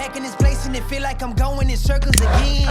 back in this place and it feel like I'm going in circles again.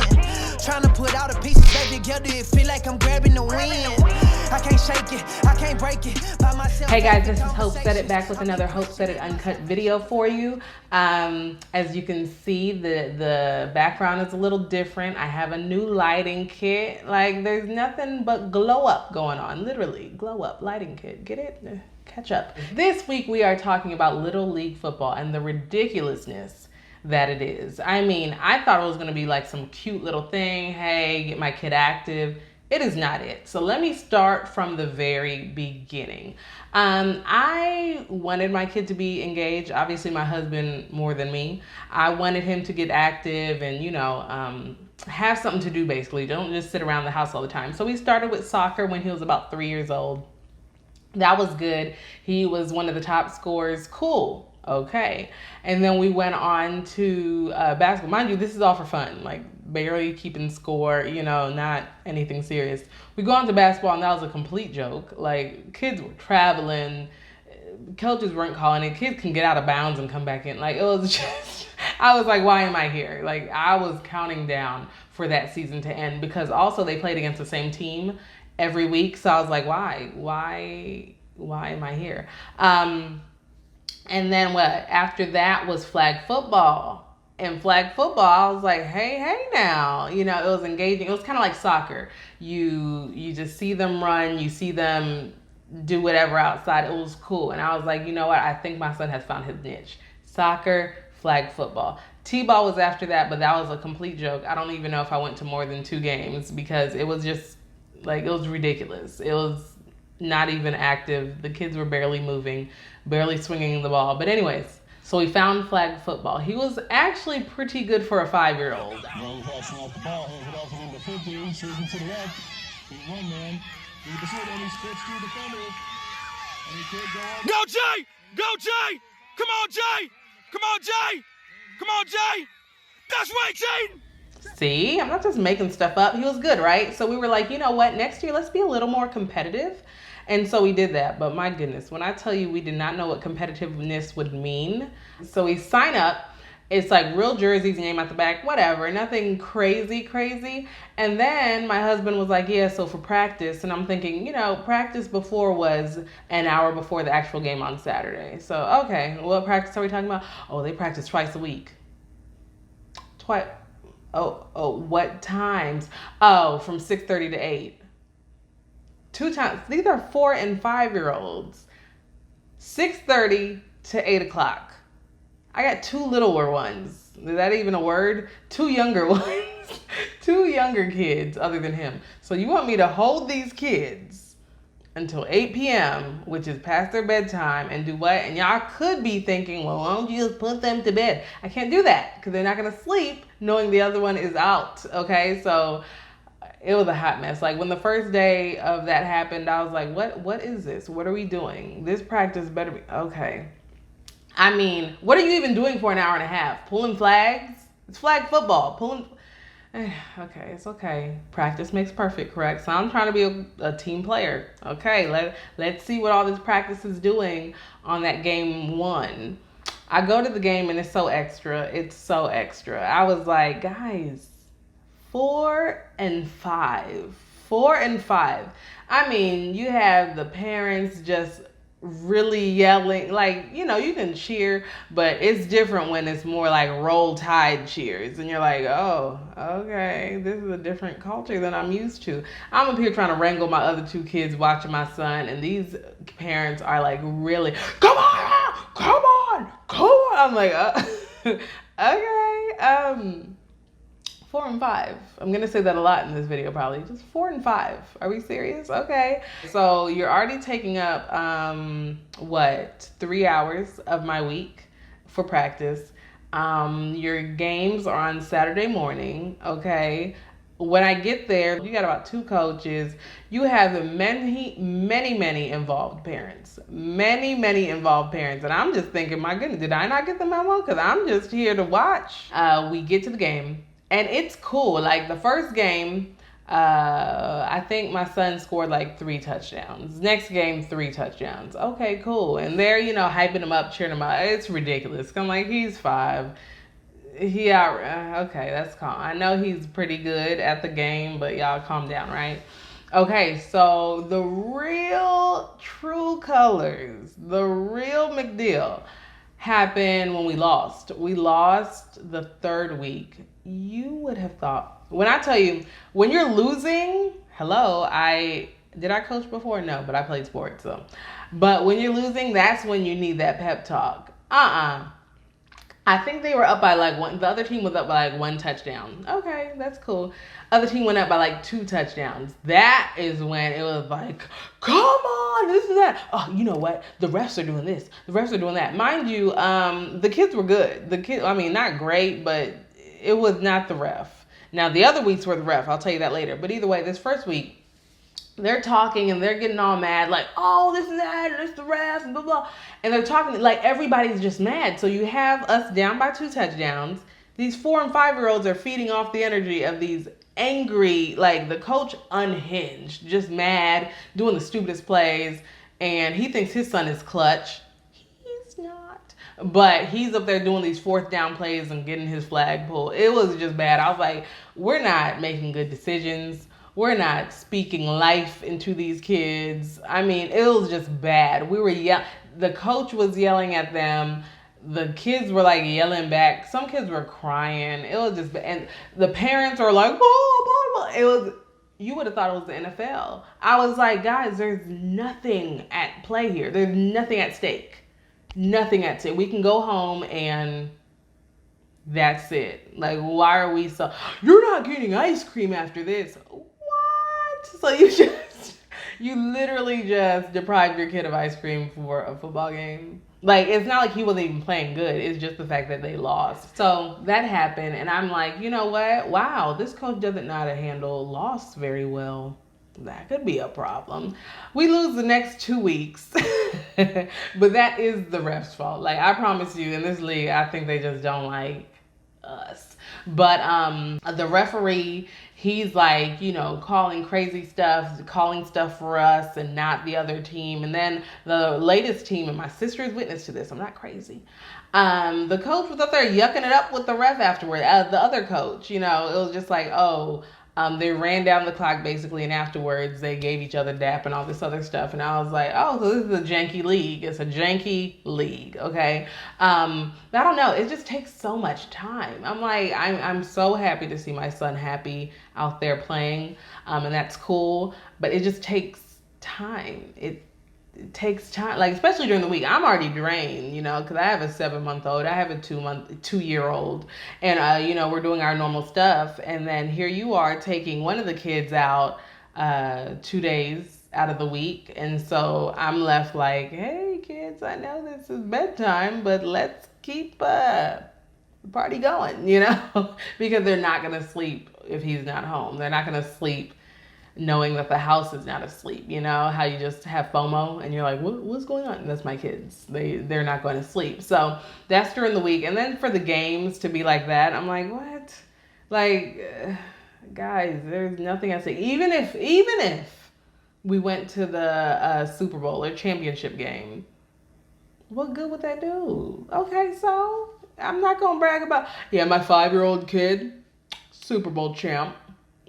Trying to put all the pieces back together, it feel like I'm grabbing the wind. I can't shake it, I can't break it by myself. Hey guys, this is HOPEsaidit back with another HOPEsaidit Uncut video for you. As you can see, the background is a little different. I have a new lighting kit. Like, there's nothing but glow up going on. Literally, glow up lighting kit. Get it? Catch up. This week we are talking about Little League football and the ridiculousness that it is. I mean, I thought it was gonna be like some cute little thing. Hey, get my kid active. It is not it. So let me start from the very beginning. I wanted my kid to be engaged. Obviously, my husband more than me. I wanted him to get active and, have something to do basically. Don't just sit around the house all the time. So we started with soccer when he was about 3 years old. That was good. He was one of the top scorers. Cool. Okay. And then we went on to basketball. Mind you, this is all for fun. Like, barely keeping score, not anything serious. We go on to basketball, and that was a complete joke. Like, kids were traveling. Coaches weren't calling it. Kids can get out of bounds and come back in. Like, it was just, I was like, why am I here? Like, I was counting down for that season to end, because also they played against the same team every week. So I was like, why am I here? And then after that was flag football. And flag football, I was like, hey now. It was engaging. It was kind of like soccer. You just see them run. You see them do whatever outside. It was cool. And I was like, you know what? I think my son has found his niche. Soccer, flag football. T-ball was after that, but that was a complete joke. I don't even know if I went to more than 2 games because it was just, like, it was ridiculous. It was not even active. The kids were barely moving, barely swinging the ball. But anyways, so we found flag football. He was actually pretty good for a 5-year-old. Go Jay! Go Jay! Come on Jay! Come on Jay! Come on Jay! That's right, Jay! See, I'm not just making stuff up. He was good, right? So we were like, you know what? Next year, let's be a little more competitive. And so we did that. But my goodness, when I tell you we did not know what competitiveness would mean. So we sign up. It's like real jerseys, name at the back, whatever. Nothing crazy. And then my husband was like, yeah, so for practice. And I'm thinking, practice before was an hour before the actual game on Saturday. So, okay, what practice are we talking about? Oh, they practice twice a week. Oh, what times? Oh, from 6:30 to 8. 2 times. These are 4 and 5-year-olds. 6:30 to 8 o'clock. I got 2 littler ones. Is that even a word? 2 younger ones. 2 younger kids other than him. So you want me to hold these kids until 8 p.m., which is past their bedtime, and do what? And y'all could be thinking, well, why don't you just put them to bed? I can't do that because they're not going to sleep knowing the other one is out, okay? So it was a hot mess. Like, when the first day of that happened, I was like, what is this? What are we doing? This practice better be, okay. I mean, what are you even doing for an hour and a half? Pulling flags? It's flag football. Okay, it's okay. Practice makes perfect, correct? So I'm trying to be a team player. Okay, let's see what all this practice is doing on that game 1. I go to the game and it's so extra. I was like, guys, 4 and 5. 4 and 5. I mean, you have the parents just really yelling, like, you can cheer, but it's different when it's more like Roll Tide cheers, and you're like, oh, okay, this is a different culture than I'm used to. I'm up here trying to wrangle my other 2 kids watching my son, and these parents are like, really, come on. I'm like, okay, 4 and 5. I'm going to say that a lot in this video, probably. Just 4 and 5. Are we serious? Okay. So you're already taking up, 3 hours of my week for practice. Your games are on Saturday morning. Okay. When I get there, you got about 2 coaches. You have the many involved parents. Many involved parents. And I'm just thinking, my goodness, did I not get the memo? Because I'm just here to watch. We get to the game. And it's cool. Like, the first game, I think my son scored like 3 touchdowns. Next game, 3 touchdowns. Okay, cool. And they're, hyping him up, cheering him up. It's ridiculous. I'm like, he's 5. Yeah, okay, that's calm. I know he's pretty good at the game, but y'all calm down, right? Okay, so the real true colors, the real McDeal happened when we lost. We lost the third week. You would have thought, when I tell you, when you're losing, hello, did I coach before? No, but I played sports, so. But when you're losing, that's when you need that pep talk. I think they were up by like one. The other team was up by like one touchdown. Okay, that's cool. Other team went up by like 2 touchdowns. That is when it was like, come on, this is that. Oh, you know what? The refs are doing this. The refs are doing that. Mind you, the kids were good. The kids, I mean, not great, but it was not the ref. Now the other weeks were the ref. I'll tell you that later. But either way, this first week, they're talking and they're getting all mad, like, oh, this is that, and it's the refs, blah, blah. And they're talking, like, everybody's just mad. So you have us down by 2 touchdowns. These 4 and 5-year-olds are feeding off the energy of these angry, like, the coach unhinged, just mad, doing the stupidest plays. And he thinks his son is clutch. He's not. But he's up there doing these 4th down plays and getting his flag pulled. It was just bad. I was like, we're not making good decisions. We're not speaking life into these kids. I mean, it was just bad. We were the coach was yelling at them. The kids were like yelling back. Some kids were crying. It was just bad. And the parents are like, oh, blah, blah. It was, you would have thought it was the NFL. I was like, guys, there's nothing at play here. There's nothing at stake. Nothing at stake. We can go home and that's it. Like, why are we so, you're not getting ice cream after this. So you literally just deprived your kid of ice cream for a football game. Like, it's not like he wasn't even playing good. It's just the fact that they lost. So that happened, and I'm like, you know what? Wow, this coach doesn't know how to handle loss very well. That could be a problem. We lose the next 2 weeks, but that is the ref's fault. Like, I promise you, in this league, I think they just don't like us. But the referee, he's like, you know, calling crazy stuff, calling stuff for us and not the other team. And then the latest team, and my sister is witness to this, I'm not crazy. The coach was up there yucking it up with the ref afterward. The other coach, you know, it was just like, oh, they ran down the clock basically, and afterwards they gave each other dap and all this other stuff. And I was like, oh, so this is a janky league. It's a janky league, okay? I don't know. It just takes so much time. I'm like, I'm so happy to see my son happy out there playing, and that's cool. But it just takes time. It takes time, like especially during the week. I'm already drained, you know, because I have a 7-month-old, I have a 2-year-old, and you know, we're doing our normal stuff, and then here you are taking one of the kids out 2 days out of the week, and so I'm left like, hey kids, I know this is bedtime, but let's keep the party going, you know, because they're not gonna sleep if he's not home. They're not gonna sleep knowing that the house is not asleep. You know how you just have FOMO and you're like, what's going on? And that's my kids. They're not going to sleep. So that's during the week. And then for the games to be like that, I'm like, what? Like, guys, there's nothing I say. Even if we went to the Super Bowl or championship game, what good would that do? Okay, so I'm not going to brag about, yeah, my 5-year-old kid, Super Bowl champ.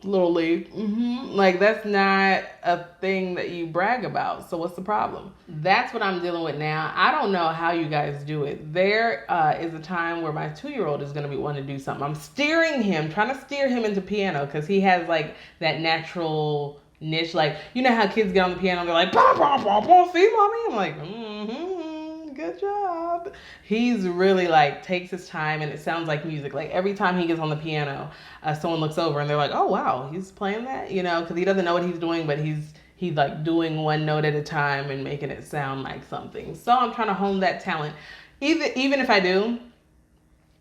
Little league. Like, that's not a thing that you brag about. So what's the problem? That's what I'm dealing with now. I don't know how you guys do it. There is a time where my 2-year-old is going to be wanting to do something. I'm steering him, trying to steer him into piano because he has like that natural niche. Like, you know how kids get on the piano, they're like, bah, bah, bah, bah, see, mommy? I'm like, good job. He's really like takes his time, and it sounds like music. Like every time he gets on the piano, someone looks over and they're like, oh wow, he's playing that, you know, because he doesn't know what he's doing, but he's like doing one note at a time and making it sound like something. So I'm trying to hone that talent. Even if I do,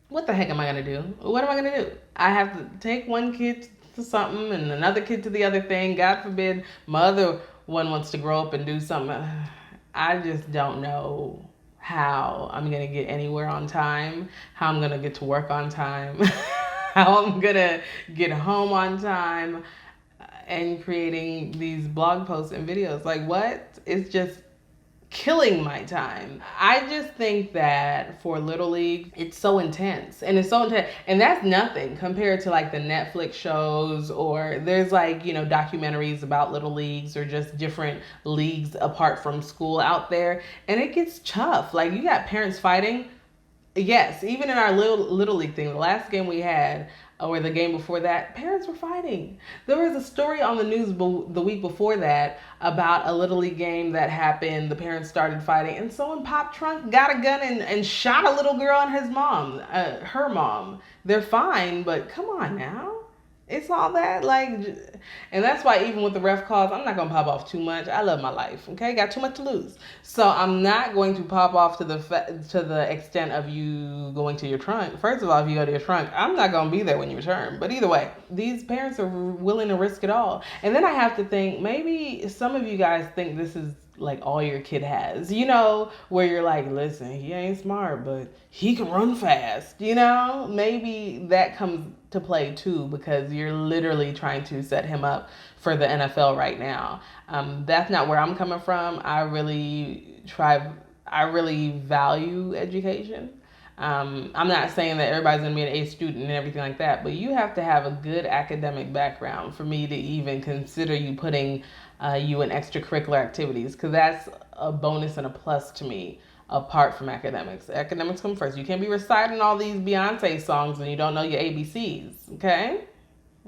what the heck am I gonna do? What am I gonna do? I have to take one kid to something and another kid to the other thing. God forbid my other one wants to grow up and do something. I just don't know how I'm going to get anywhere on time, how I'm going to get to work on time, how I'm going to get home on time, and creating these blog posts and videos. Like, what? It's just killing my time. I just think that for Little League, it's so intense. And that's nothing compared to like the Netflix shows, or there's like, you know, documentaries about Little Leagues or just different leagues apart from school out there. And it gets tough. Like, you got parents fighting. Yes, even in our little league thing, the last game we had, or the game before that, parents were fighting. There was a story on the news the week before that about a little league game that happened. The parents started fighting, and someone popped trunk, got a gun, and shot a little girl and his mom, her mom. They're fine, but come on now. It's all that, like, and that's why even with the ref calls, I'm not going to pop off too much. I love my life, okay? Got too much to lose. So I'm not going to pop off to the extent of you going to your trunk. First of all, if you go to your trunk, I'm not going to be there when you return. But either way, these parents are willing to risk it all. And then I have to think, maybe some of you guys think this is like all your kid has, you know, where you're like, listen, he ain't smart, but he can run fast, you know? Maybe that comes to play too, because you're literally trying to set him up for the NFL right now. That's not where I'm coming from. I really value education. I'm not saying that everybody's going to be an A student and everything like that, but you have to have a good academic background for me to even consider you putting you in extracurricular activities, because that's a bonus and a plus to me apart from academics. Academics come first. You can't be reciting all these Beyonce songs and you don't know your ABCs, okay?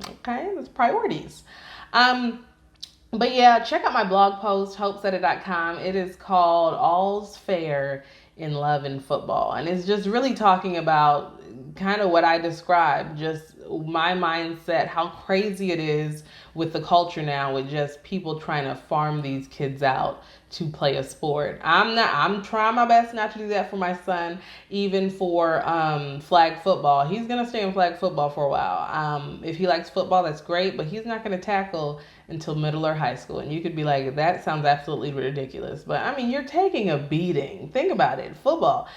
Okay, that's priorities. But yeah, check out my blog post, HOPEsaidit.com. It is called All's Fair in Love and Football. And it's just really talking about kind of what I described, just my mindset, how crazy it is with the culture now, with just people trying to farm these kids out to play a sport. I'm trying my best not to do that for my son, even for flag football. He's going to stay in flag football for a while. If he likes football, that's great, but he's not going to tackle until middle or high school. And you could be like, that sounds absolutely ridiculous. But I mean, you're taking a beating. Think about it. Football,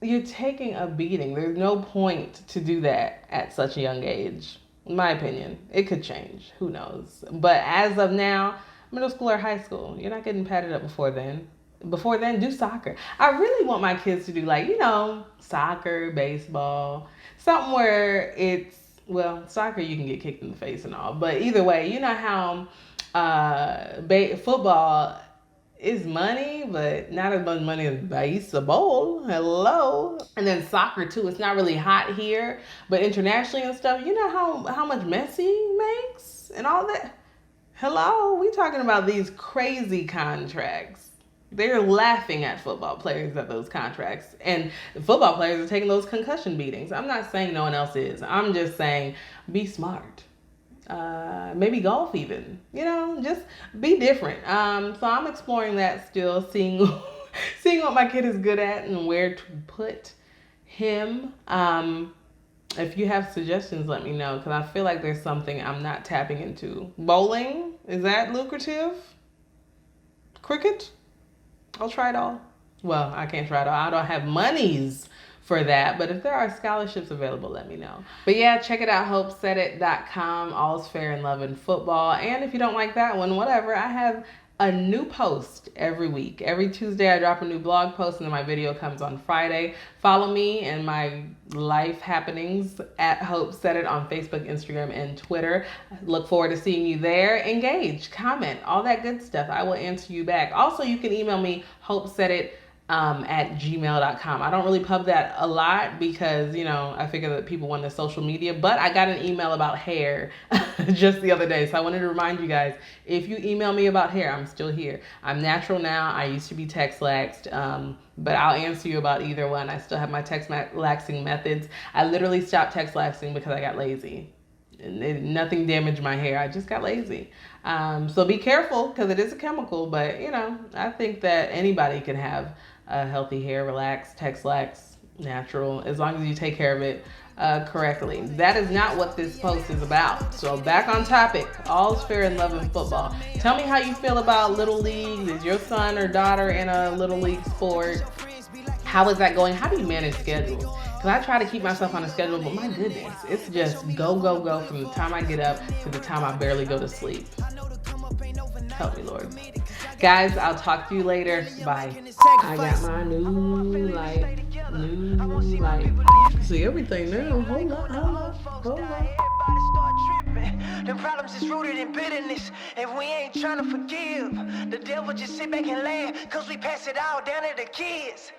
you're taking a beating. There's no point to do that at such a young age. In my opinion, it could change. Who knows? But as of now, middle school or high school, you're not getting padded up before then. Before then, do soccer. I really want my kids to do, like, you know, soccer, baseball, something where it's, well, soccer you can get kicked in the face and all. But either way, you know how football is money, but not as much money as baseball. Hello. And then soccer too. It's not really hot here, but internationally and stuff, you know how much Messi makes and all that. Hello. We talking about these crazy contracts. They're laughing at football players at those contracts, and the football players are taking those concussion beatings. I'm not saying no one else is. I'm just saying be smart. Maybe golf even, you know, just be different. So I'm exploring that still, seeing what my kid is good at and where to put him. If you have suggestions, let me know, because I feel like there's something I'm not tapping into. Bowling, is that lucrative? Cricket? I'll try it all. Well, I can't try it all. I don't have monies for that, but if there are scholarships available, let me know. But yeah, check it out, HOPEsaidit.com. All's fair in love and football. And if you don't like that one, whatever, I have a new post every week. Every Tuesday I drop a new blog post, and then my video comes on Friday. Follow me and my life happenings at HOPEsaidit on Facebook, Instagram, and Twitter. Look forward to seeing you there. Engage, comment, all that good stuff. I will answer you back. Also, you can email me, HOPEsaidit at gmail.com. I don't really pub that a lot because, you know, I figure that people want the social media, but I got an email about hair just the other day. So I wanted to remind you guys, if you email me about hair, I'm still here. I'm natural now. I used to be text-laxed, but I'll answer you about either one. I still have my text-laxing methods. I literally stopped text-laxing because I got lazy. Nothing damaged my hair. I just got lazy. So be careful because it is a chemical, but you know, I think that anybody can have a healthy hair, relaxed, text-lax, natural, as long as you take care of it correctly. That is not what this post is about. So back on topic, all's fair in love and football. Tell me how you feel about Little League. Is your son or daughter in a Little League sport? How is that going? How do you manage schedules? Because I try to keep myself on a schedule, but my goodness, it's just go, go, go from the time I get up to the time I barely go to sleep. Help me, Lord. Guys, I'll talk to you later. Bye. I got my new light. See everything now. Hold on. The problems is rooted in bitterness, and we ain't trying to forgive. The devil just sit back and laugh, cause we pass it all down to the kids.